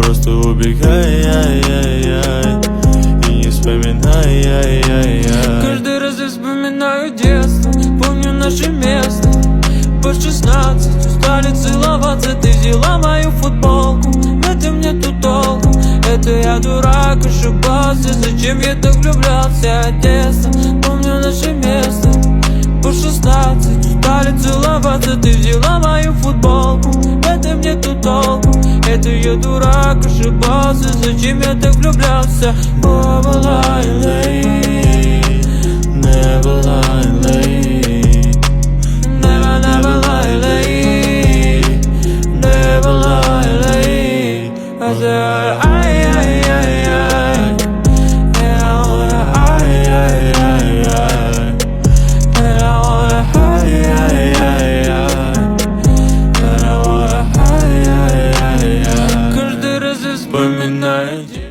просто убегай, ай-яй-яй, и не вспоминай, ай-яй-яй. Каждый раз я вспоминаю детство, помню наше место. По 16 устали целоваться, ты взяла мою футболку. В этом нету толку, это я дурак, ошибался. Зачем я так влюблялся от детства? Помню наше место. По 16 устали целоваться, ты взяла мою футболку. В этом нету толку, это я дурак, ошибался. Зачем я так влюблялся? Never lie late, never lie late, Never, never lie late, never lie late. I said, ay, ay, ay, ay. And I wanna, Ай, ай, ай, ай, and I wanna, ай, ай, ай, ай, and I wanna. ай, ай, ай, ай. Каждый раз я вспоминаю Вспоминаю